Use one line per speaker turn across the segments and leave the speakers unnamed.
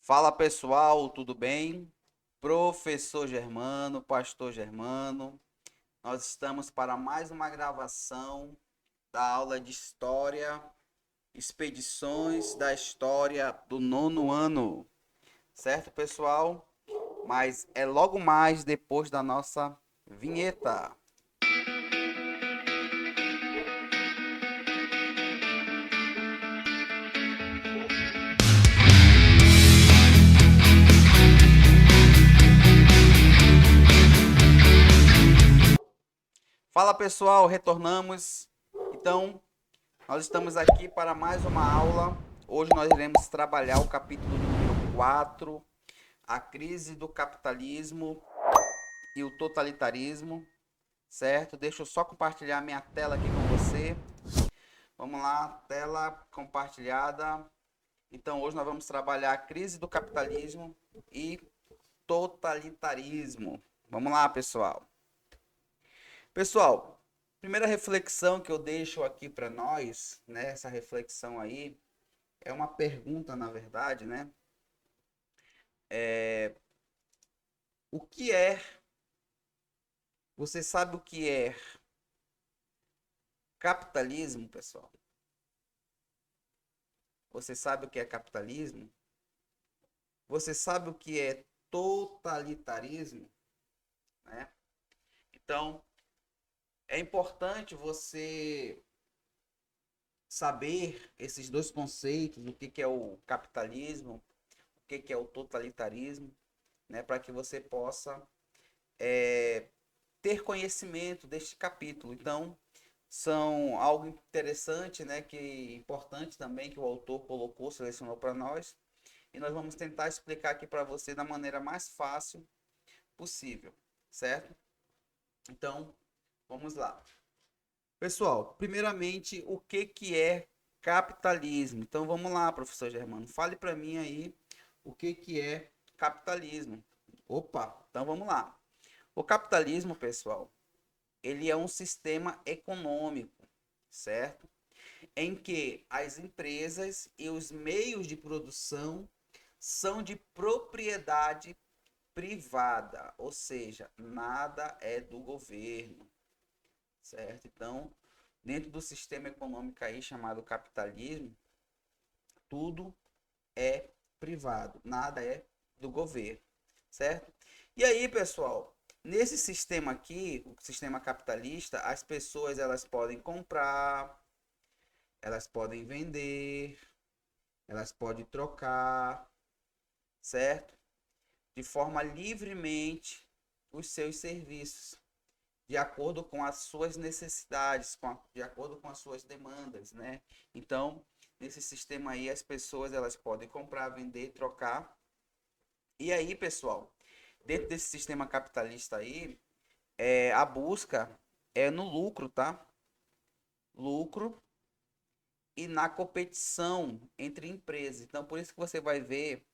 Fala pessoal, tudo bem? Professor Germano, Pastor Germano, nós estamos para mais uma gravação da aula de História, Expedições da História do nono ano, certo pessoal? Mas é logo mais depois da nossa vinheta. Fala pessoal, retornamos. Então, nós estamos aqui para mais uma aula. Hoje nós iremos trabalhar o capítulo número 4, a crise do capitalismo e o totalitarismo, certo? Deixa eu só compartilhar minha tela aqui com você. Vamos lá, tela compartilhada. Então, hoje nós vamos trabalhar a crise do capitalismo e totalitarismo. Vamos lá, pessoal. Pessoal, primeira reflexão que eu deixo aqui para nós, né? Essa reflexão aí é uma pergunta, na verdade, né? O que é? Você sabe o que é capitalismo, pessoal? Você sabe o que é capitalismo? Você sabe o que é totalitarismo, né? Então, é importante você saber esses dois conceitos, o que que é o capitalismo, o que que é o totalitarismo, né? Para que você possa ter conhecimento deste capítulo. Então, são algo interessante, né? Que importante também que o autor colocou, selecionou para nós. E nós vamos tentar explicar aqui para você da maneira mais fácil possível, certo? Então, vamos lá. Pessoal, primeiramente, o que que é capitalismo? Então, vamos lá, professor Germano, fale para mim aí o que que é capitalismo. Opa, então vamos lá. O capitalismo, pessoal, ele é um sistema econômico, certo? Em que as empresas e os meios de produção são de propriedade privada, ou seja, nada é do governo, certo? Então, dentro do sistema econômico aí chamado capitalismo, tudo é privado, nada é do governo, certo? E aí, pessoal, nesse sistema aqui, o sistema capitalista, as pessoas elas podem comprar, elas podem vender, elas podem trocar, certo? De forma livremente os seus serviços, de acordo com as suas necessidades, de acordo com as suas demandas, né? Então, nesse sistema aí, as pessoas elas podem comprar, vender, trocar. E aí, pessoal, dentro desse sistema capitalista aí, a busca é no lucro, tá? Lucro e na competição entre empresas. Então, por isso que você vai ver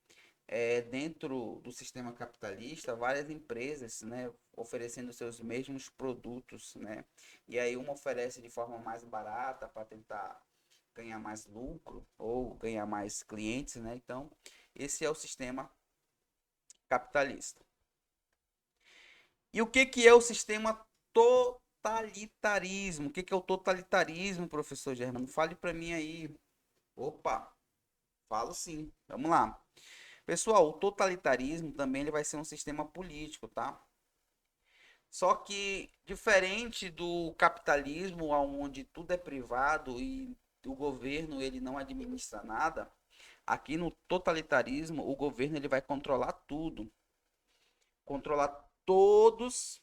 dentro do sistema capitalista várias empresas, né, oferecendo seus mesmos produtos, né? E aí uma oferece de forma mais barata para tentar ganhar mais lucro ou ganhar mais clientes, né? Então, esse é o sistema capitalista. E o que que é o sistema totalitarismo? O que que é o totalitarismo, professor Germano? Fale para mim aí. Opa, falo sim. Vamos lá. Pessoal, o totalitarismo também ele vai ser um sistema político, tá? Só que diferente do capitalismo, onde tudo é privado e o governo ele não administra nada, aqui no totalitarismo o governo ele vai controlar tudo, controlar todos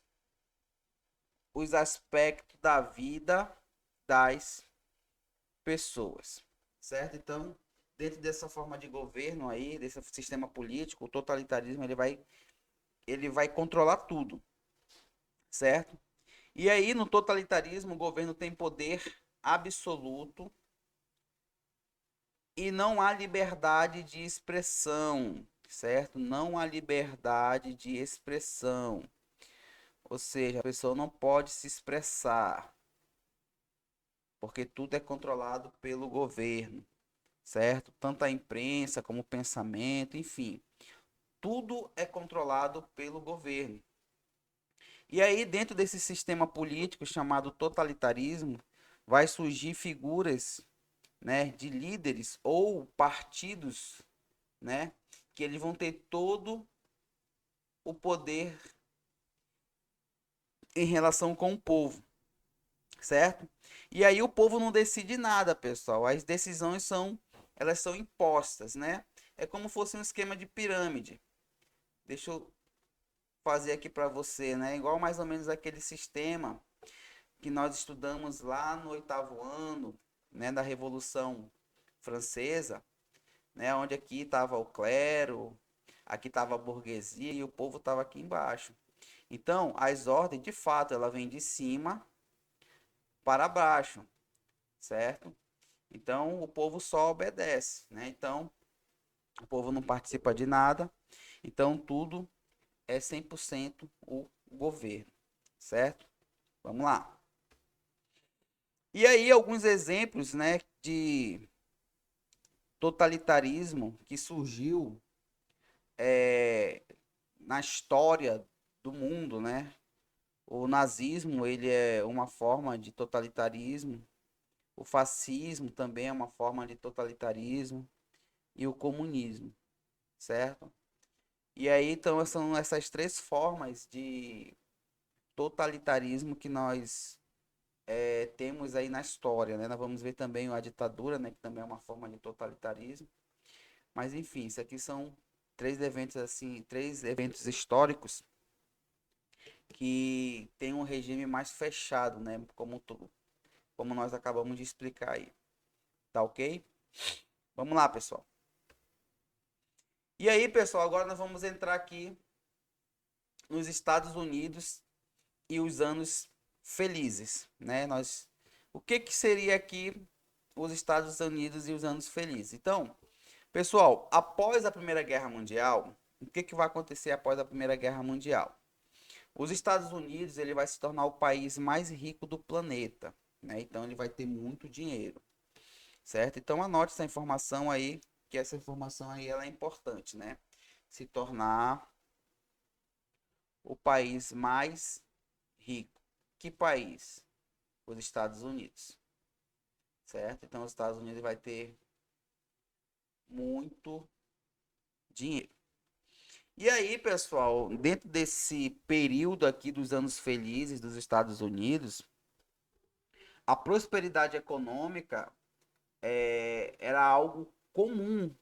os aspectos da vida das pessoas, certo? Então, dentro dessa forma de governo aí, desse sistema político, o totalitarismo ele vai controlar tudo, certo? E aí, no totalitarismo, o governo tem poder absoluto e não há liberdade de expressão, certo? Não há liberdade de expressão. Ou seja, a pessoa não pode se expressar, porque tudo é controlado pelo governo, certo? Tanto a imprensa como o pensamento, enfim, tudo é controlado pelo governo. E aí, dentro desse sistema político chamado totalitarismo, vai surgir figuras, né, de líderes ou partidos, né, que eles vão ter todo o poder em relação com o povo, certo? E aí o povo não decide nada, pessoal. As decisões elas são impostas, né? É como fosse um esquema de pirâmide. Deixa eu fazer aqui para você, né? Igual mais ou menos aquele sistema que nós estudamos lá no oitavo ano, né, da Revolução Francesa, né, onde aqui estava o clero, aqui estava a burguesia e o povo estava aqui embaixo. Então, as ordens, de fato, ela vem de cima para baixo, certo? Então, o povo só obedece, né? Então, o povo não participa de nada. Então, tudo é 100% o governo, certo? Vamos lá. E aí, alguns exemplos, né, de totalitarismo que surgiu na história do mundo, né? O nazismo, ele é uma forma de totalitarismo. O fascismo também é uma forma de totalitarismo. E o comunismo, certo? E aí, então, são essas três formas de totalitarismo que nós temos aí na história, né? Nós vamos ver também a ditadura, né? Que também é uma forma de totalitarismo. Mas, enfim, isso aqui são três eventos, assim, três eventos históricos que tem um regime mais fechado, né? Como nós acabamos de explicar aí. Tá ok? Vamos lá, pessoal. E aí, pessoal, agora nós vamos entrar aqui nos Estados Unidos e os anos felizes, né? O que que seria aqui os Estados Unidos e os anos felizes? Então, pessoal, após a Primeira Guerra Mundial, o que que vai acontecer após a Primeira Guerra Mundial? Os Estados Unidos ele vai se tornar o país mais rico do planeta, né? Então ele vai ter muito dinheiro, certo? Então anote essa informação aí, que essa informação aí ela é importante, né? Se tornar o país mais rico. Que país? Os Estados Unidos, certo? Então os Estados Unidos vai ter muito dinheiro. E aí, pessoal, dentro desse período aqui dos anos felizes dos Estados Unidos, a prosperidade econômica era algo comum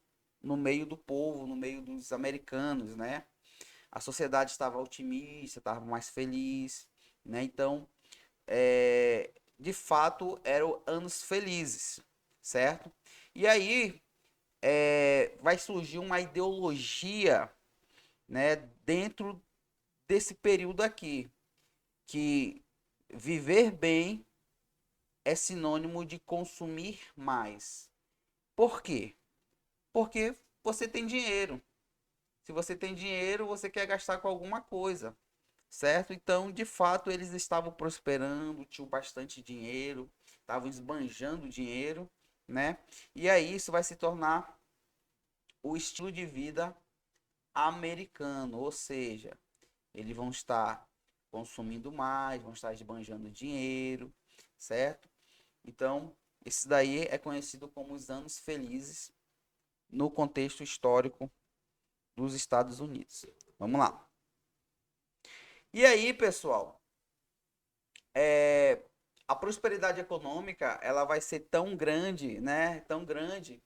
no meio do povo, no meio dos americanos, né? A sociedade estava otimista, estava mais feliz, né? Então, de fato, eram anos felizes, certo? E aí vai surgir uma ideologia, né, dentro desse período aqui, que viver bem é sinônimo de consumir mais. Por quê? Porque você tem dinheiro. Se você tem dinheiro, você quer gastar com alguma coisa, certo? Então, de fato, eles estavam prosperando, tinham bastante dinheiro, estavam esbanjando dinheiro, né? E aí isso vai se tornar o estilo de vida americano, ou seja, eles vão estar consumindo mais, vão estar esbanjando dinheiro, certo? Então, esse daí é conhecido como os anos felizes no contexto histórico dos Estados Unidos. Vamos lá. E aí, pessoal, é, a prosperidade econômica ela vai ser tão grande, né? Tão grande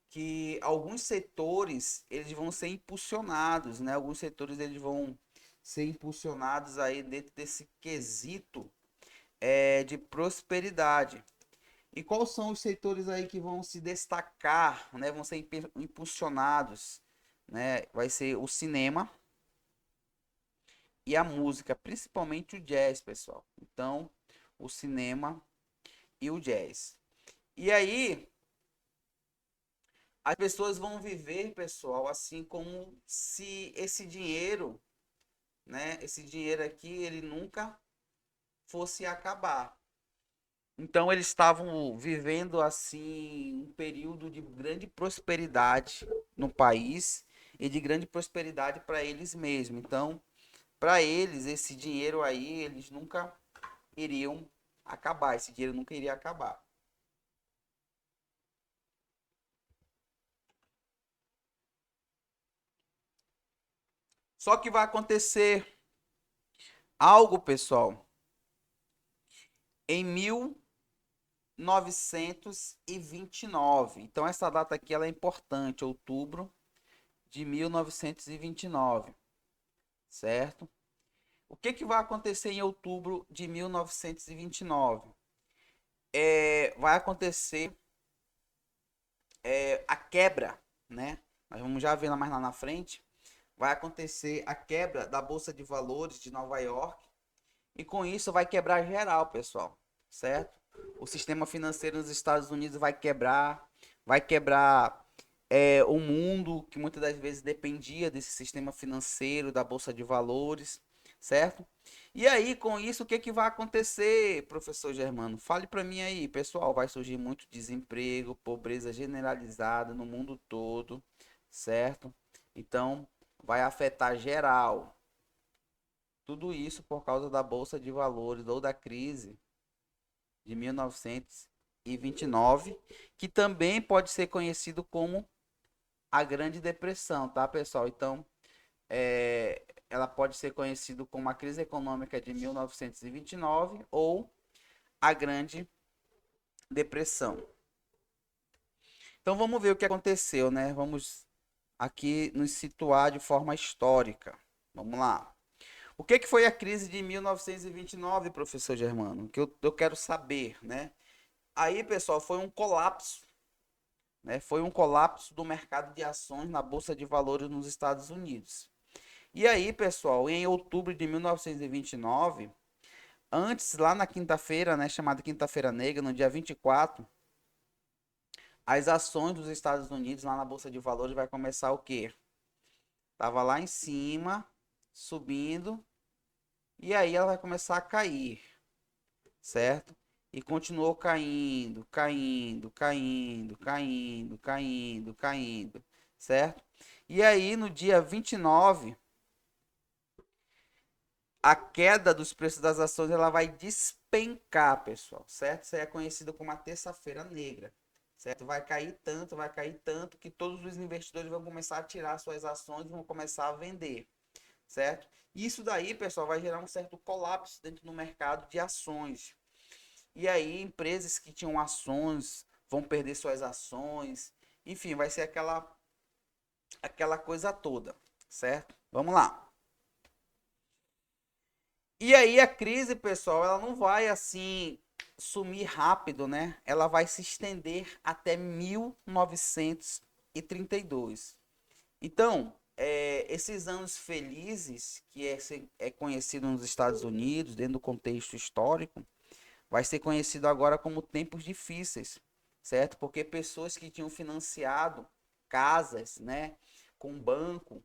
que alguns setores eles vão ser impulsionados, né? Alguns setores eles vão ser impulsionados aí dentro desse quesito de prosperidade. E quais são os setores aí que vão se destacar, né? Vão ser impulsionados, né? Vai ser o cinema e a música, principalmente o jazz, pessoal. Então, o cinema e o jazz. E aí, as pessoas vão viver, pessoal, assim como se esse dinheiro, né? Esse dinheiro aqui, ele nunca fosse acabar. Então eles estavam vivendo assim um período de grande prosperidade no país e de grande prosperidade para eles mesmos. Então, para eles esse dinheiro aí, eles nunca iriam acabar, esse dinheiro nunca iria acabar. Só que vai acontecer algo, pessoal, em 1929. Então essa data aqui ela é importante, outubro de 1929, certo? O que que vai acontecer em outubro de 1929? Vai acontecer a quebra, né? Nós vamos já ver mais lá na frente. Vai acontecer a quebra da Bolsa de Valores de Nova York e com isso vai quebrar geral, pessoal, certo? O sistema financeiro nos Estados Unidos vai quebrar o mundo que muitas das vezes dependia desse sistema financeiro, da Bolsa de Valores, certo? E aí, com isso, o que que vai acontecer, professor Germano? Fale para mim aí, pessoal, vai surgir muito desemprego, pobreza generalizada no mundo todo, certo? Então, vai afetar geral. Tudo isso por causa da Bolsa de Valores ou da crise de 1929, que também pode ser conhecido como a Grande Depressão, tá, pessoal? Então, ela pode ser conhecida como a crise econômica de 1929 ou a Grande Depressão. Então, vamos ver o que aconteceu, né? Vamos aqui nos situar de forma histórica. Vamos lá. O que que foi a crise de 1929, professor Germano? Que eu quero saber, né? Aí, pessoal, foi um colapso, né? Foi um colapso do mercado de ações na Bolsa de Valores nos Estados Unidos. E aí, pessoal, em outubro de 1929, antes, lá na quinta-feira, né, chamada Quinta-feira Negra, no dia 24, as ações dos Estados Unidos lá na Bolsa de Valores vai começar o quê? Tava lá em cima, subindo, e aí ela vai começar a cair, certo? E continuou caindo, caindo, caindo, caindo, caindo, caindo, certo? E aí no dia 29, a queda dos preços das ações ela vai despencar, pessoal, certo? Isso aí é conhecido como a terça-feira negra, certo? Vai cair tanto que todos os investidores vão começar a tirar suas ações e vão começar a vender, certo? Isso daí, pessoal, vai gerar um certo colapso dentro do mercado de ações. E aí, empresas que tinham ações vão perder suas ações. Enfim, vai ser aquela coisa toda, certo? Vamos lá. E aí, a crise, pessoal, ela não vai assim sumir rápido, né? Ela vai se estender até 1932. Então, esses anos felizes, que é conhecido nos Estados Unidos, dentro do contexto histórico, vai ser conhecido agora como tempos difíceis, certo? Porque pessoas que tinham financiado casas, né, com banco,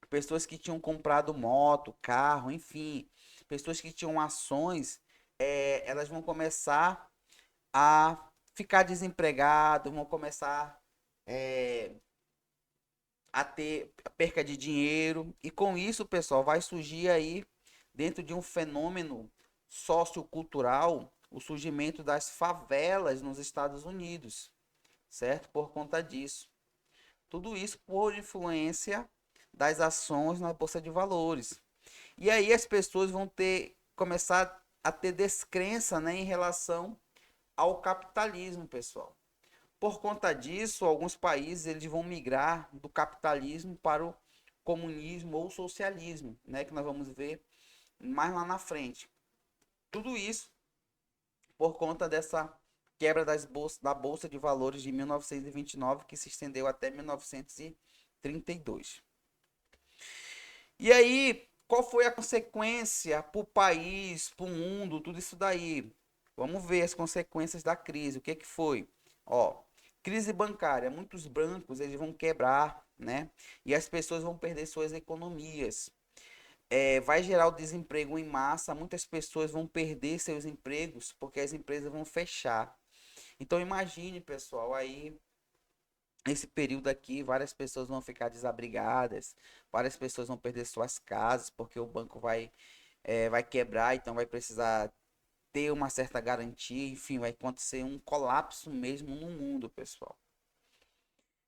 pessoas que tinham comprado moto, carro, enfim, pessoas que tinham ações, elas vão começar a ficar desempregadas, vão começar é, a ter perca de dinheiro e com isso, pessoal, vai surgir aí dentro de um fenômeno sociocultural o surgimento das favelas nos Estados Unidos, certo? Por conta disso. Tudo isso por influência das ações na bolsa de valores. E aí as pessoas vão ter começar a ter descrença, né, em relação ao capitalismo, pessoal. Por conta disso, alguns países eles vão migrar do capitalismo para o comunismo ou socialismo, né, que nós vamos ver mais lá na frente. Tudo isso por conta dessa quebra da Bolsa de Valores de 1929, que se estendeu até 1932. E aí, qual foi a consequência para o país, para o mundo, tudo isso daí? Vamos ver as consequências da crise. O que que foi? Ó, crise bancária. Muitos bancos eles vão quebrar, né? E as pessoas vão perder suas economias. vai gerar o desemprego em massa, muitas pessoas vão perder seus empregos porque as empresas vão fechar. Então imagine, pessoal, aí esse período aqui, várias pessoas vão ficar desabrigadas, várias pessoas vão perder suas casas porque o banco vai quebrar, então vai precisar ter uma certa garantia, enfim, vai acontecer um colapso mesmo no mundo, pessoal.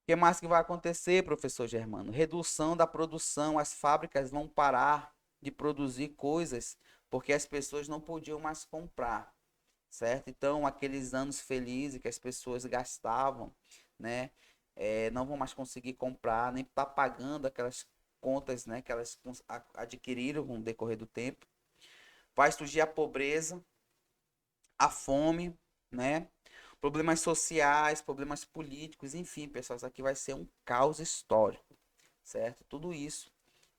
O que mais que vai acontecer, professor Germano? Redução da produção, as fábricas vão parar de produzir coisas porque as pessoas não podiam mais comprar, certo? Então, aqueles anos felizes que as pessoas gastavam, né, não vão mais conseguir comprar, nem estar pagando aquelas contas, né, que elas adquiriram no decorrer do tempo. Vai surgir a pobreza, a fome, né? Problemas sociais, problemas políticos, enfim, pessoal, isso aqui vai ser um caos histórico, certo? Tudo isso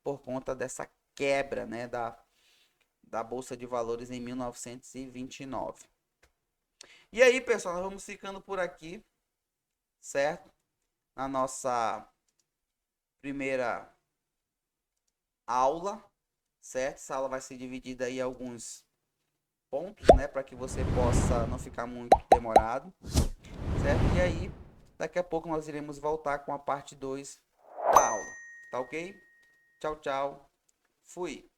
por conta dessa quebra, né, da Bolsa de Valores em 1929. E aí, pessoal, nós vamos ficando por aqui, certo? Na nossa primeira aula, certo? Essa aula vai ser dividida aí em alguns pontos, né, para que você possa não ficar muito demorado, certo? E aí, daqui a pouco nós iremos voltar com a parte 2 da aula, tá ok? Tchau, tchau. Fui.